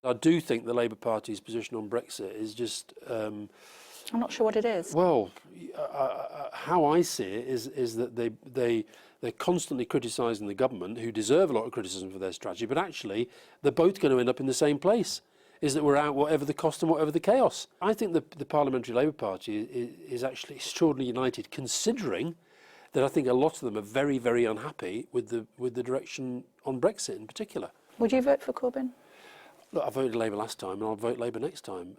I do think the Labour Party's position on Brexit is just... I'm not sure what it is. Well, how I see it is that they're constantly criticising the government, who deserve a lot of criticism for their strategy, but actually they're both going to end up in the same place, is that we're out whatever the cost and whatever the chaos. I think the Parliamentary Labour Party is actually extraordinarily united, considering that I think a lot of them are very, very unhappy with the direction on Brexit in particular. Would you vote for Corbyn? Look, I voted Labour last time and I'll vote Labour next time,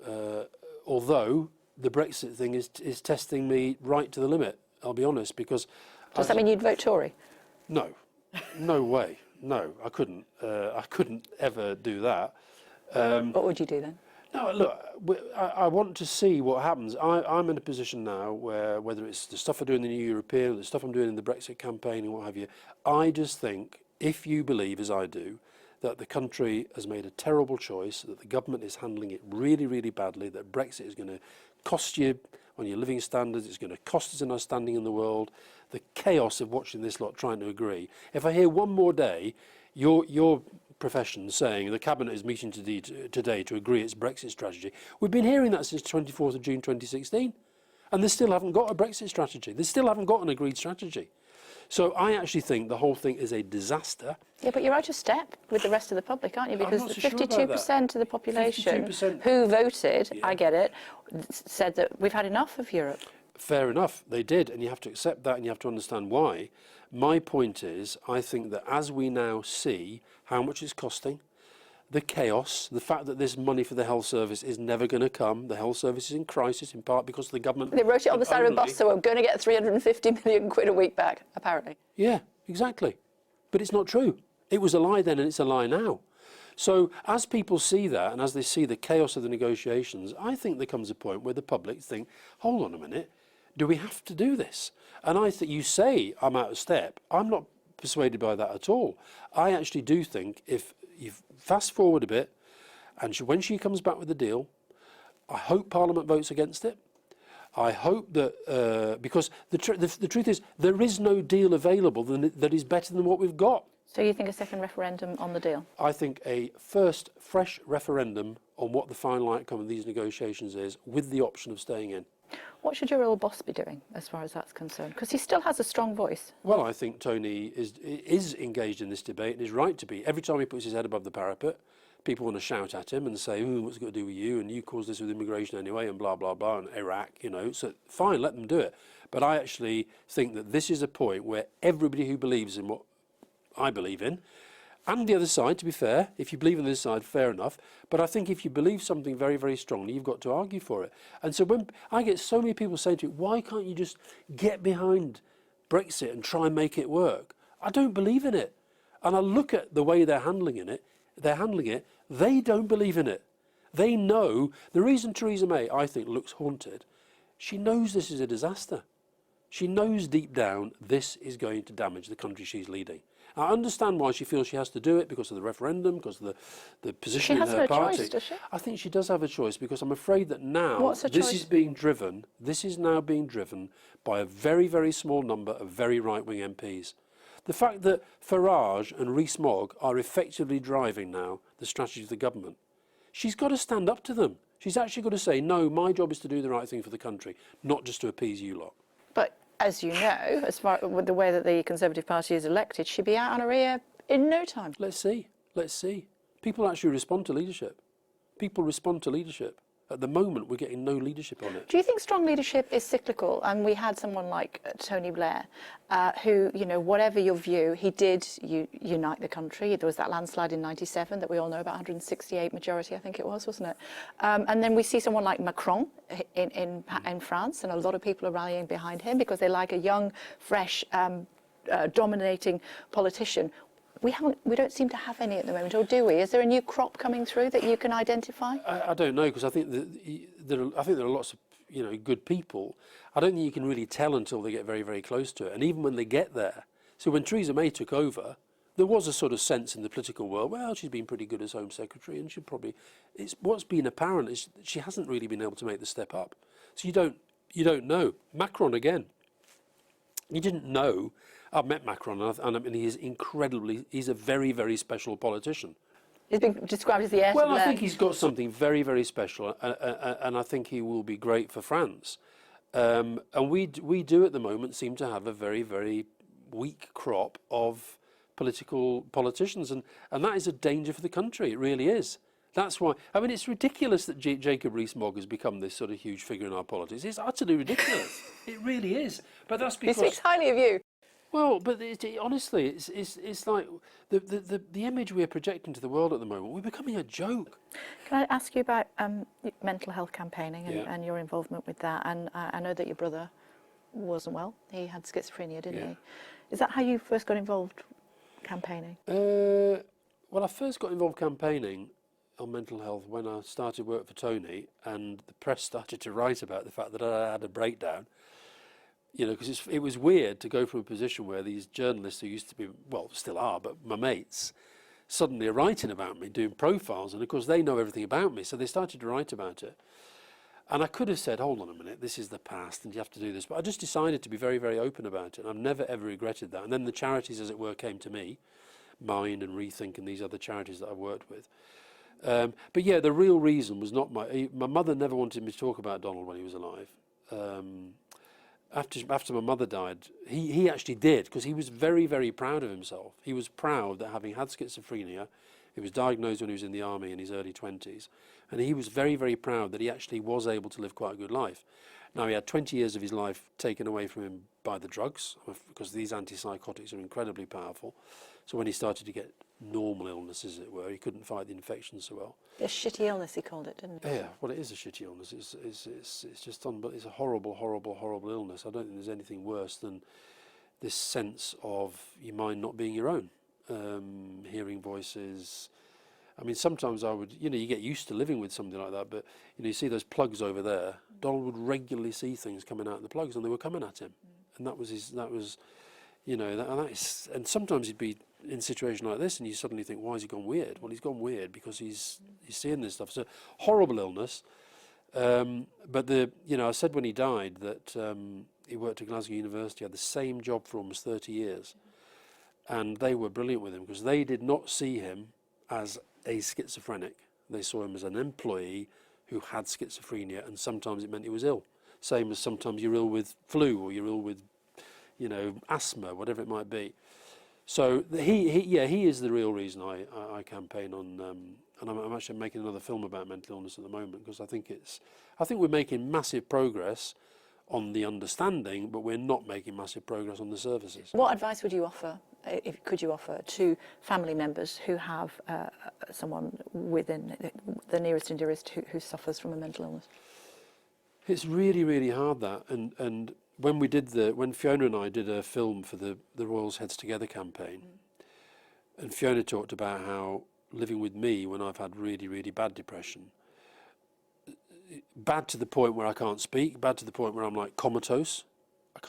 although the Brexit thing is testing me right to the limit, I'll be honest, because... Does that mean you'd vote Tory? No. No way. No, I couldn't. I couldn't ever do that. What would you do then? No, look, I want to see what happens. I'm in a position now where, whether it's the stuff I do in the New European, or the stuff I'm doing in the Brexit campaign and what have you, I just think, if you believe, as I do, that the country has made a terrible choice, that the government is handling it really, really badly, that Brexit is going to cost you on your living standards, it's going to cost us in our standing in the world, the chaos of watching this lot trying to agree. If I hear one more day your profession saying the Cabinet is meeting today to agree its Brexit strategy, we've been hearing that since 24th of June 2016, and they still haven't got a Brexit strategy. They still haven't got an agreed strategy. So I actually think the whole thing is a disaster. Yeah, but you're out of step with the rest of the public, aren't you? Because I'm not so 52% of the population 52%. who voted, Yeah. I get it, said that we've had enough of Europe. Fair enough, they did, and you have to accept that and you have to understand why. My point is, I think that as we now see how much it's costing, the chaos, the fact that this money for the health service is never going to come, the health service is in crisis in part because the government... They wrote it on the side of a bus, so we're going to get 350 million quid a week back, apparently. Yeah, exactly. But it's not true. It was a lie then and it's a lie now. So as people see that and as they see the chaos of the negotiations, I think there comes a point where the public think, hold on a minute, do we have to do this? And I think you say I'm out of step. I'm not persuaded by that at all. I actually do think if you fast forward a bit, and when she comes back with the deal, I hope Parliament votes against it. I hope that, because the truth is, there is no deal available that is better than what we've got. So you think a second referendum on the deal? I think a first fresh referendum on what the final outcome of these negotiations is, with the option of staying in. What should your old boss be doing, as far as that's concerned? Because he still has a strong voice. Well, I think Tony is engaged in this debate and is right to be. Every time he puts his head above the parapet, people want to shout at him and say, what's it got to do with you? And you caused this with immigration anyway, and blah, blah, blah, and Iraq, you know. So fine, let them do it. But I actually think that this is a point where everybody who believes in what I believe in, and the other side, to be fair, if you believe in this side, fair enough. But I think if you believe something very, very strongly, you've got to argue for it. And so when I get so many people saying to me, why can't you just get behind Brexit and try and make it work? I don't believe in it. And I look at the way they're handling it, they don't believe in it. They know, the reason Theresa May, I think, looks haunted, she knows this is a disaster. She knows deep down this is going to damage the country she's leading. I understand why she feels she has to do it, because of the referendum, because of the position in her party. She has no choice, does she? I think she does have a choice, because I'm afraid that now this is now being driven by a very, very small number of very right-wing MPs. The fact that Farage and Rees-Mogg are effectively driving now the strategy of the government, she's got to stand up to them. She's actually got to say, no, my job is to do the right thing for the country, not just to appease you lot. But as you know, as far with the way that the Conservative Party is elected, she'll be out on her ear in no time. Let's see. Let's see. People actually respond to leadership. People respond to leadership. At the moment, we're getting no leadership on it. Do you think strong leadership is cyclical? And we had someone like Tony Blair, who, you know, whatever your view, he did unite the country. There was that landslide in '97 that we all know about, 168 majority, I think it was, wasn't it? And then we see someone like Macron in France, and a lot of people are rallying behind him because they like a young, fresh, dominating politician. We don't seem to have any at the moment, or do we? Is there a new crop coming through that you can identify? I don't know, because I think there are lots of good people. I don't think you can really tell until they get very, very close to it. And even when they get there, so when Theresa May took over, there was a sort of sense in the political world, well, she's been pretty good as Home Secretary, and what's been apparent is that she hasn't really been able to make the step up. So you don't know. Macron again. You didn't know. I've met Macron, and I mean, he's a very, very special politician. He's been described as the heir to Well, Blair. I think he's got something very, very special, and I think he will be great for France. And we do at the moment seem to have a very, very weak crop of politicians, and that is a danger for the country. It really is. That's why, I mean, it's ridiculous that Jacob Rees-Mogg has become this sort of huge figure in our politics. It's utterly ridiculous. It really is. But that's He because... speaks highly of you. Well, but honestly, it's like the image we're projecting to the world at the moment, we're becoming a joke. Can I ask you about mental health campaigning Yeah. and your involvement with that? And I know that your brother wasn't well. He had schizophrenia, didn't Yeah. he? Is that how you first got involved campaigning? Well, I first got involved campaigning on mental health when I started work for Tony, and the press started to write about the fact that I had a breakdown. You know, because it was weird to go from a position where these journalists who used to be, well, still are, but my mates, suddenly are writing about me, doing profiles, and of course they know everything about me, so they started to write about it. And I could have said, hold on a minute, this is the past and you have to do this, but I just decided to be very, very open about it, and I've never ever regretted that. And then the charities, as it were, came to me, Mind and Rethink and these other charities that I've worked with. But yeah, the real reason was not my mother never wanted me to talk about Donald when he was alive. After my mother died, he actually did, because he was very, very proud of himself. He was proud that, having had schizophrenia, he was diagnosed when he was in the army in his early 20s, and he was very, very proud that he actually was able to live quite a good life. Now, he had 20 years of his life taken away from him by the drugs, because these antipsychotics are incredibly powerful. So when he started to get normal illness, as it were, he couldn't fight the infections so well. A shitty illness, he called it, didn't he? Yeah, well, it is a shitty illness. It's just but it's a horrible, horrible, horrible illness. I don't think there's anything worse than this sense of your mind not being your own, hearing voices. I mean, sometimes I would, you get used to living with something like that, but you see those plugs over there. Donald would regularly see things coming out of the plugs, and they were coming at him, and that was and sometimes he'd be in a situation like this, and you suddenly think, why has he gone weird? Well, he's gone weird because he's seeing this stuff. It's a horrible illness. But I said when he died that he worked at Glasgow University, had the same job for almost 30 years, and they were brilliant with him because they did not see him as a schizophrenic. They saw him as an employee who had schizophrenia, and sometimes it meant he was ill. Same as sometimes you're ill with flu, or you're ill with asthma, whatever it might be. So he is the real reason I campaign on, and I'm actually making another film about mental illness at the moment, because I think we're making massive progress on the understanding, but we're not making massive progress on the services. What advice would you offer, could you offer, to family members who have someone within the nearest and dearest who suffers from a mental illness? It's really, really hard, that, and when Fiona and I did a film for the Royals Heads Together campaign, and Fiona talked about how living with me when I've had really, really bad depression, bad to the point where I can't speak, bad to the point where I'm like comatose, I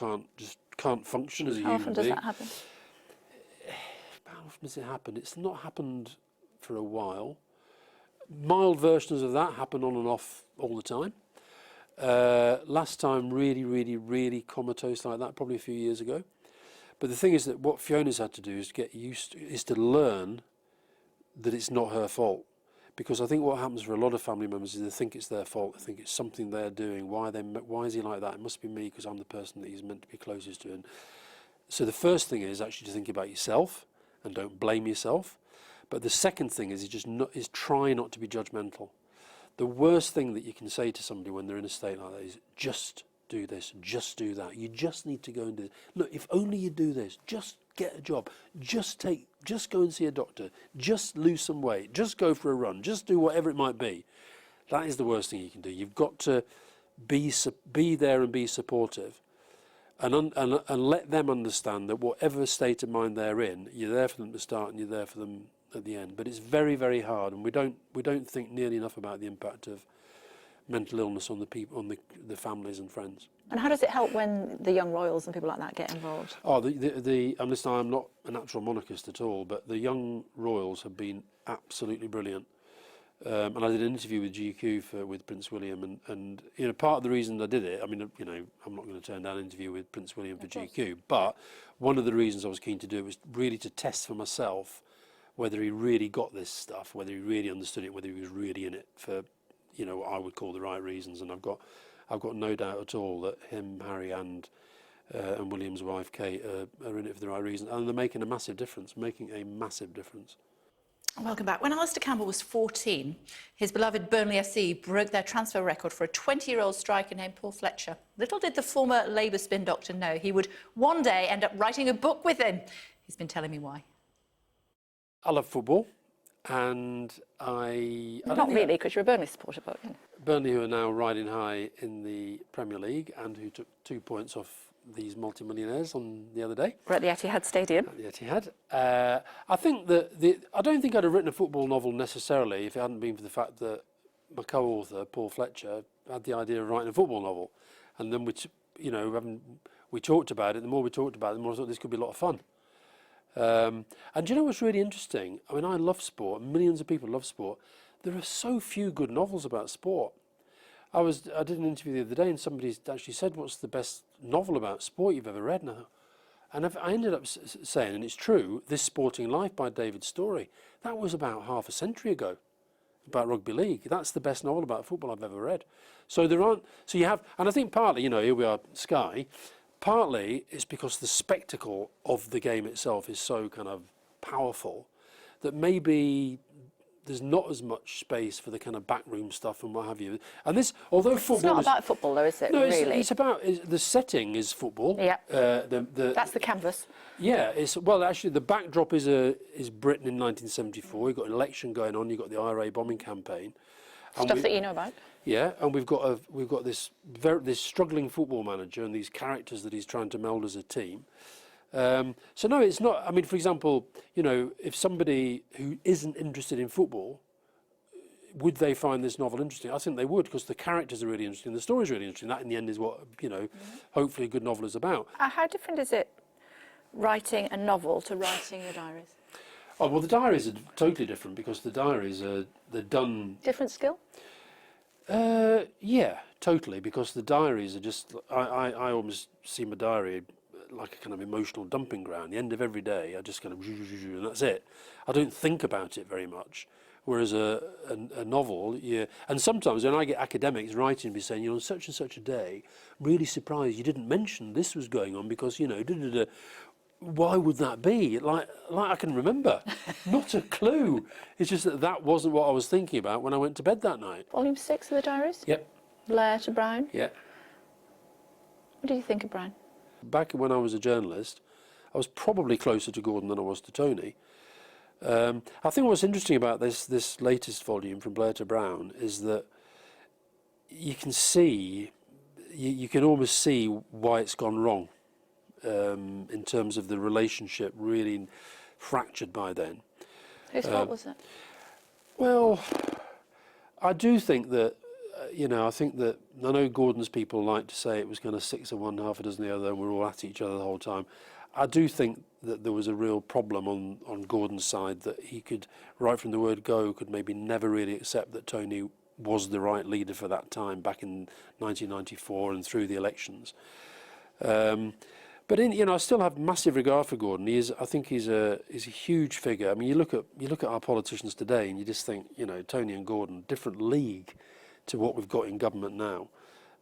can't function as a human being. How often does that happen? How often does it happen? It's not happened for a while. Mild versions of that happen on and off all the time. Last time really, really, really comatose like that, probably a few years ago. But the thing is that what Fiona's had to do is to learn that it's not her fault. Because I think what happens for a lot of family members is they think it's their fault, they think it's something they're doing, why is he like that? It must be me because I'm the person that he's meant to be closest to. And so the first thing is actually to think about yourself and don't blame yourself. But the second thing is try not to be judgmental. The worst thing that you can say to somebody when they're in a state like that is just do this, just do that. You just need to go and do this. Look, if only you do this, just get a job, just go and see a doctor, just lose some weight, just go for a run, just do whatever it might be. That is the worst thing you can do. You've got to be there and be supportive, and let them understand that whatever state of mind they're in, you're there for them to start and you're there for them at the end. But it's very, very hard, and we don't think nearly enough about the impact of mental illness on the people, on the families and friends. And how does it help when the young royals and people like that get involved? Oh, and listen, I'm not a natural monarchist at all, but the young royals have been absolutely brilliant. And I did an interview with GQ with Prince William, and part of the reason I did it, I mean, I'm not going to turn down an interview with Prince William for GQ, but one of the reasons I was keen to do it was really to test for myself whether he really got this stuff, whether he really understood it, whether he was really in it for, what I would call the right reasons. And I've got no doubt at all that him, Harry, and William's wife Kate are in it for the right reasons, and they're making a massive difference. Welcome back. When Alastair Campbell was 14, his beloved Burnley FC broke their transfer record for a 20-year-old striker named Paul Fletcher. Little did the former Labour spin doctor know he would one day end up writing a book with him. He's been telling me why. I love football, and Not really, because you're a Burnley supporter, but Burnley, who are now riding high in the Premier League and who took 2 points off these multimillionaires on the other day. we're at the Etihad Stadium. At the Etihad. I think that I don't think I'd have written a football novel necessarily if it hadn't been for the fact that my co-author Paul Fletcher had the idea of writing a football novel, and then we talked about it. The more we talked about it, the more I thought this could be a lot of fun. And do you know what's really interesting? I mean, I love sport. Millions of people love sport. There are so few good novels about sport. I did an interview the other day, and somebody actually said, "What's the best novel about sport you've ever read?" And I ended up saying, and it's true, This Sporting Life by David Storey. That was about half a century ago, about rugby league. That's the best novel about football I've ever read. So there aren't. So you have, and I think partly, here we are, Sky. Partly it's because the spectacle of the game itself is so kind of powerful that maybe there's not as much space for the kind of backroom stuff and what have you. And this, although football, It's not about football, though, is it? no, really? it's about the setting is football. Yeah. That's the canvas. Yeah. Actually, the backdrop is Britain in 1974. You've got an election going on. You've got the IRA bombing campaign. Stuff that you know about. Yeah, and we've got this struggling football manager and these characters that he's trying to meld as a team. So no, it's not. I mean, for example, if somebody who isn't interested in football, would they find this novel interesting? I think they would, because the characters are really interesting, the story's really interesting. That, in the end, is what hopefully a good novel is about. How different is it writing a novel to writing your diaries? Oh well, the diaries are totally different, because the diaries they're done. Different skill? Yeah, totally, because the diaries are just. I almost see my diary like a kind of emotional dumping ground. The end of every day, I just kind of, and that's it. I don't think about it very much. Whereas a novel, and sometimes when I get academics writing me saying, on such and such a day, really surprised you didn't mention this was going on because, why would that be? Like I can remember, not a clue. It's just that wasn't what I was thinking about when I went to bed that night. Volume 6 of the diaries? Yep. Blair to Brown? Yeah. What did you think of Brown? Back when I was a journalist, I was probably closer to Gordon than I was to Tony. I think what's interesting about this latest volume, From Blair to Brown, is that you can see, you can almost see why it's gone wrong in terms of the relationship really fractured by then. Whose fault was it? Well, I do think that, I know Gordon's people like to say it was kind of 6 of one, half a dozen the other, and we're all at each other the whole time. I do think that there was a real problem on Gordon's side, that he could, right from the word go, could maybe never really accept that Tony was the right leader for that time, back in 1994 and through the elections. But I still have massive regard for Gordon. I think he's a huge figure. I mean, you look at our politicians today, and you just think, Tony and Gordon, different league to what we've got in government now,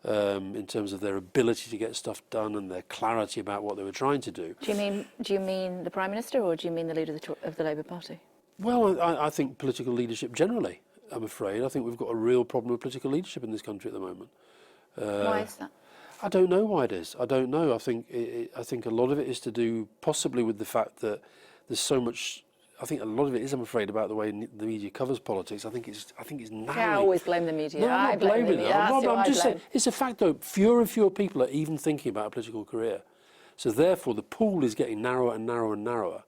in terms of their ability to get stuff done and their clarity about what they were trying to do. Do you mean the Prime Minister, or do you mean the leader of the Labour Party? Well, I think political leadership generally, I'm afraid. I think we've got a real problem with political leadership in this country at the moment. Why is that? I don't know why it is. I don't know. I think a lot of it is to do possibly with the fact that there's so much. I think a lot of it is, I'm afraid, about the way the media covers politics. I think it's narrowly. I always blame the media. No, I'm not blaming them. I'm just saying, it's a fact though. Fewer and fewer people are even thinking about a political career, so therefore the pool is getting narrower and narrower and narrower,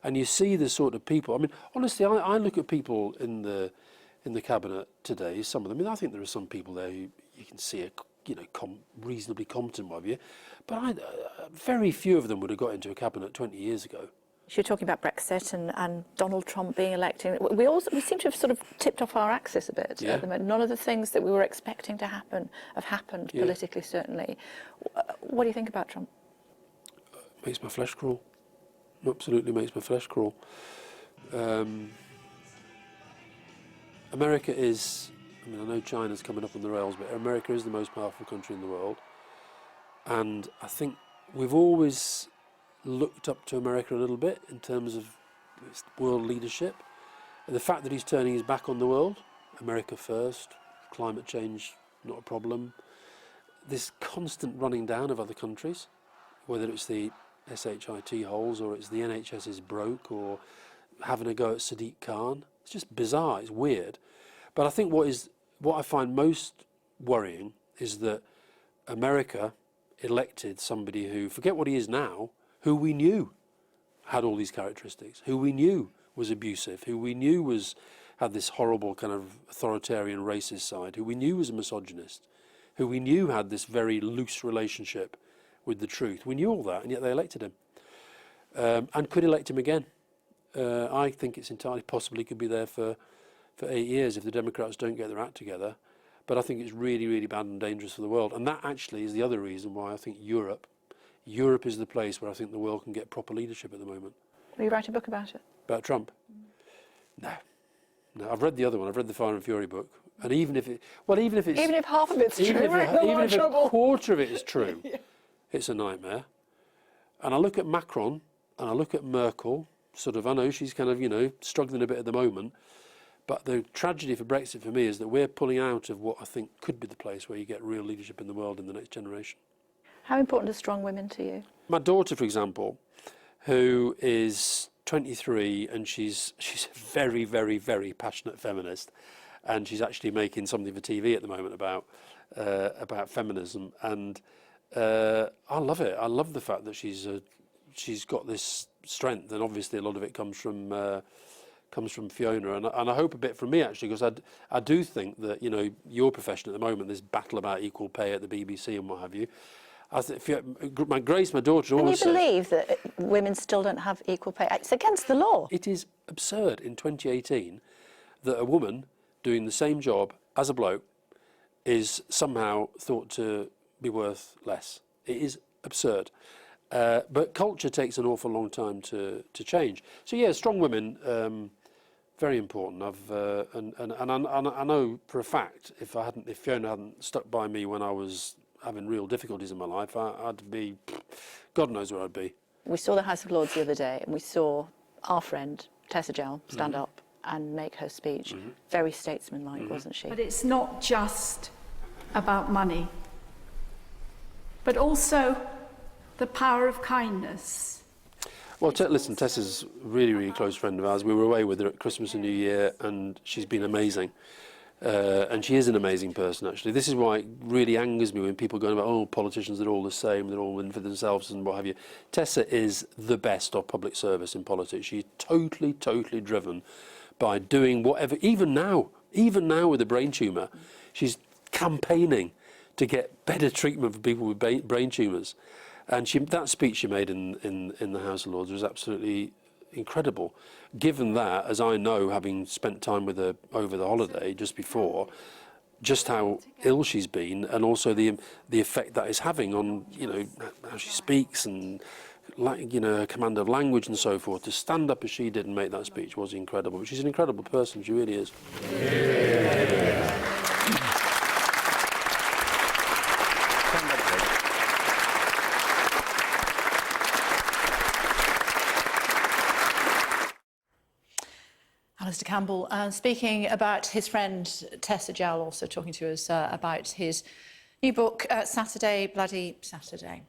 and you see the sort of people. I mean, honestly, I look at people in the cabinet today. Some of them. I mean, I think there are some people there who you can see are reasonably competent, of you, but very few of them would have got into a cabinet 20 years ago. You're talking about Brexit and Donald Trump being elected. We seem to have sort of tipped off our axis a bit at the moment. None of the things that we were expecting to happen have happened politically, certainly. What do you think about Trump? Makes my flesh crawl. Absolutely makes my flesh crawl. America is, I mean, I know China's coming up on the rails, but America is the most powerful country in the world. And I think we've always looked up to America a little bit in terms of its world leadership. And the fact that he's turning his back on the world, America first, climate change, not a problem. This constant running down of other countries, whether it's the SHIT holes or it's the NHS is broke or having a go at Sadiq Khan. It's just bizarre, it's weird. But I think what I find most worrying is that America elected somebody who, forget what he is now, who we knew had all these characteristics, who we knew was abusive, who we knew had this horrible kind of authoritarian racist side, who we knew was a misogynist, who we knew had this very loose relationship with the truth. We knew all that, and yet they elected him. And could elect him again. I think it's entirely possible he could be there for 8 years if the Democrats don't get their act together. But I think it's really, really bad and dangerous for the world. And that actually is the other reason why I think Europe is the place where I think the world can get proper leadership at the moment. Will you write a book about it? About Trump? No. I've read the other one. I've read the Fire and Fury book. And even if half of it's true, even if a quarter of it is true, Yeah. It's a nightmare. And I look at Macron and I look at Merkel, sort of, I know she's kind of, struggling a bit at the moment. But the tragedy for Brexit for me is that we're pulling out of what I think could be the place where you get real leadership in the world in the next generation. How important are strong women to you? My daughter, for example, who is 23 and she's a very, very, very passionate feminist, and she's actually making something for TV at the moment about feminism, and I love it. I love the fact that she's got this strength, and obviously a lot of it comes from Fiona, and I hope a bit from me actually, because I do think that your profession at the moment, this battle about equal pay at the BBC and what have you. I think Grace, my daughter, always Can you believe that women still don't have equal pay? It's against the law. It is absurd in 2018 that a woman doing the same job as a bloke is somehow thought to be worth less. It is absurd. But culture takes an awful long time to change. So yeah, strong women, very important. And I know for a fact if Fiona hadn't stuck by me when I was having real difficulties in my life, I'd be, God knows where I'd be. We saw the House of Lords the other day, and we saw our friend Tessa Jell stand up and make her speech. Very statesmanlike, wasn't she? But it's not just about money, but also the power of kindness. Well, listen, Tessa's a really, really close friend of ours. We were away with her at Christmas and New Year, and she's been amazing. And she is an amazing person, actually. This is why it really angers me when people go about, politicians, they're all the same, they're all in for themselves and what have you. Tessa is the best of public service in politics. She's totally, totally driven by doing whatever, even now with a brain tumour, she's campaigning to get better treatment for people with brain tumours. And that speech she made in the House of Lords was absolutely incredible. Given that, as I know, having spent time with her over the holiday just before, just how ill she's been, and also the effect that is having on how she speaks and her command of language and so forth. To stand up as she did and make that speech was incredible. But she's an incredible person. She really is. Alastair Campbell speaking about his friend Tessa Jell, also talking to us about his new book, Saturday, Bloody Saturday.